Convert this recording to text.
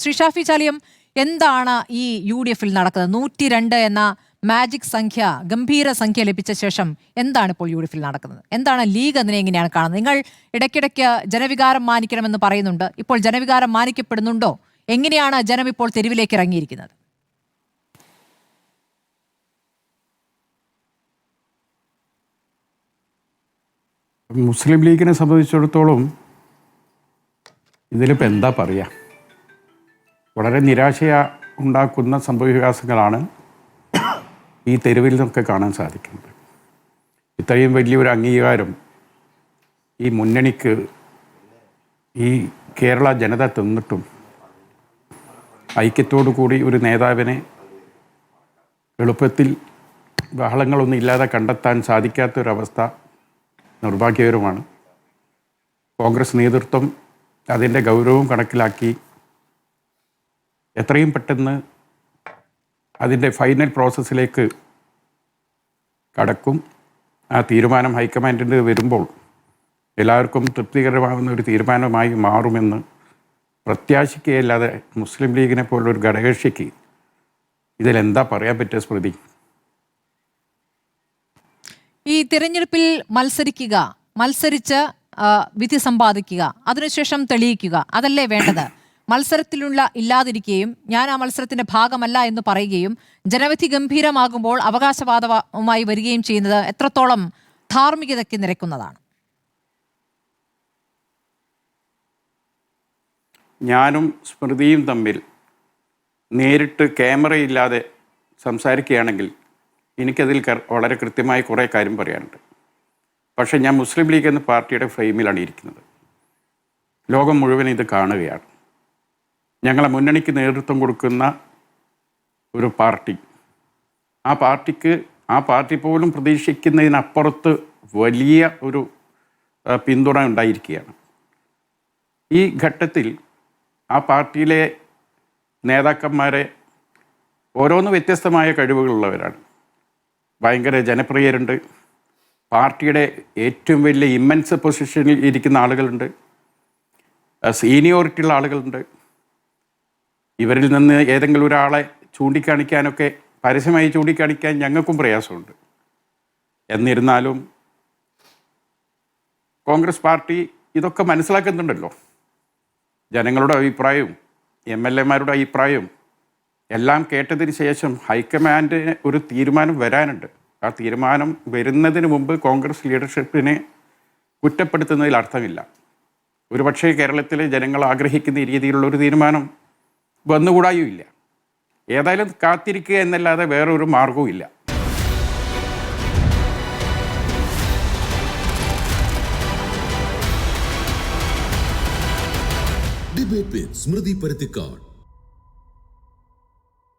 ശ്രീ ഷാഫി ചാലിയം, എന്താണ് ഈ UDF-ൽ നടക്കുന്നത്? 102 എന്ന മാജിക് സംഖ്യ, ഗംഭീര സംഖ്യ ലഭിച്ച ശേഷം എന്താണ് ഇപ്പോൾ UDF-ൽ നടക്കുന്നത്? എന്താണ് ലീഗ് അതിനെ എങ്ങനെയാണ് കാണുന്നത്? നിങ്ങൾ ഇടയ്ക്കിടയ്ക്ക് ജനവികാരം മാനിക്കണമെന്ന് പറയുന്നുണ്ട്. ഇപ്പോൾ ജനവികാരം മാനിക്കപ്പെടുന്നുണ്ടോ? എങ്ങനെയാണ് ജനം ഇപ്പോൾ തെരുവിലേക്ക് ഇറങ്ങിയിരിക്കുന്നത്? മുസ്ലിം ലീഗിനെ സംബന്ധിച്ചിടത്തോളം ഇതിലിപ്പോൾ എന്താ പറയുക, വളരെ നിരാശയ ഉണ്ടാക്കുന്ന സംഭവവികാസങ്ങളാണ് ഈ തെരുവിൽ നിന്നൊക്കെ കാണാൻ സാധിക്കുന്നത്. ഇത്രയും വലിയൊരു അംഗീകാരം ഈ മുന്നണിക്ക് ഈ കേരള ജനത തന്നിട്ടും ഐക്യത്തോടു കൂടി ഒരു നേതാവിനെ എളുപ്പത്തിൽ ബഹളങ്ങളൊന്നും ഇല്ലാതെ കണ്ടെത്താൻ സാധിക്കാത്തൊരവസ്ഥ നിർഭാഗ്യകരമാണ്. കോൺഗ്രസ് നേതൃത്വം അതിൻ്റെ ഗൗരവം കണക്കിലാക്കി എത്രയും പെട്ടെന്ന് അതിൻ്റെ ഫൈനൽ പ്രോസസ്സിലേക്ക് കടക്കും. ആ തീരുമാനം ഹൈക്കമാൻഡിൻ്റെ വരുമ്പോൾ എല്ലാവർക്കും തൃപ്തികരമാകുന്ന ഒരു തീരുമാനമായി മാറുമെന്ന് പ്രത്യാശിക്കുകയല്ലാതെ മുസ്ലിം ലീഗിനെ പോലുള്ളൊരു ഘടകകക്ഷിക്ക് ഇതിലെന്താ പറയാൻ പറ്റിയ സ്മൃതി? ഈ തിരഞ്ഞെടുപ്പിൽ മത്സരിച്ച് വിധി സമ്പാദിക്കുക, അതിനുശേഷം തെളിയിക്കുക, അതല്ലേ വേണ്ടത്? മത്സരത്തിലുള്ള ഇല്ലാതിരിക്കുകയും ഞാൻ ആ മത്സരത്തിന്റെ ഭാഗമല്ല എന്ന് പറയുകയും ജനവിധി ഗംഭീരമാകുമ്പോൾ അവകാശവാദവുമായി വരികയും ചെയ്യുന്നത് എത്രത്തോളം ധാർമ്മികതയ്ക്ക് നിരക്കുന്നതാണ്? ഞാനും സ്മൃതിയും തമ്മിൽ നേരിട്ട് ക്യാമറയില്ലാതെ സംസാരിക്കുകയാണെങ്കിൽ എനിക്കതിൽ വളരെ കൃത്യമായി കുറേ കാര്യം പറയാനുണ്ട്. പക്ഷേ ഞാൻ മുസ്ലിം ലീഗ് എന്ന പാർട്ടിയുടെ ഫ്രെയിമിലാണ് ഇരിക്കുന്നത്. ലോകം മുഴുവൻ ഇത് കാണുകയാണ്. ഞങ്ങളെ മുന്നണിക്ക് നേതൃത്വം കൊടുക്കുന്ന ഒരു പാർട്ടി, ആ പാർട്ടി പോലും പ്രതീക്ഷിക്കുന്നതിനപ്പുറത്ത് വലിയ ഒരു പിന്തുണ ഉണ്ടായിരിക്കുകയാണ്. ഈ ഘട്ടത്തിൽ ആ പാർട്ടിയിലെ നേതാക്കന്മാരെ ഓരോന്ന് വ്യത്യസ്തമായ കഴിവുകളുള്ളവരാണ്. ഭയങ്കര ജനപ്രിയരുണ്ട്, പാർട്ടിയുടെ ഏറ്റവും വലിയ ഇമ്മൻസ് പൊസിഷനിൽ ഇരിക്കുന്ന ആളുകളുണ്ട്, സീനിയോറിറ്റിയുള്ള ആളുകളുണ്ട്. ഇവരിൽ നിന്ന് ഏതെങ്കിലും ഒരാളെ ചൂണ്ടിക്കാണിക്കാനൊക്കെ, പരസ്യമായി ചൂണ്ടിക്കാണിക്കാൻ ഞങ്ങൾക്കും പ്രയാസമുണ്ട്. എന്നിരുന്നാലും കോൺഗ്രസ് പാർട്ടി ഇതൊക്കെ മനസ്സിലാക്കുന്നുണ്ടല്ലോ. ജനങ്ങളുടെ അഭിപ്രായവും MLA-മാരുടെ അഭിപ്രായവും എല്ലാം കേട്ടതിന് ശേഷം ഹൈക്കമാൻഡിന് ഒരു തീരുമാനം വരാനുണ്ട്. ആ തീരുമാനം വരുന്നതിന് മുമ്പ് കോൺഗ്രസ് ലീഡർഷിപ്പിനെ കുറ്റപ്പെടുത്തുന്നതിൽ അർത്ഥമില്ല. ഒരുപക്ഷേ കേരളത്തിലെ ജനങ്ങൾ ആഗ്രഹിക്കുന്ന രീതിയിലുള്ളൊരു തീരുമാനം വന്നുകൂടായും ഇല്ല. ഏതായാലും കാത്തിരിക്കുക എന്നല്ലാതെ വേറൊരു മാർഗവും ഇല്ല. ഡിബേറ്റ് വിത്ത് സ്മൃതി പരുത്തിക്കാട്.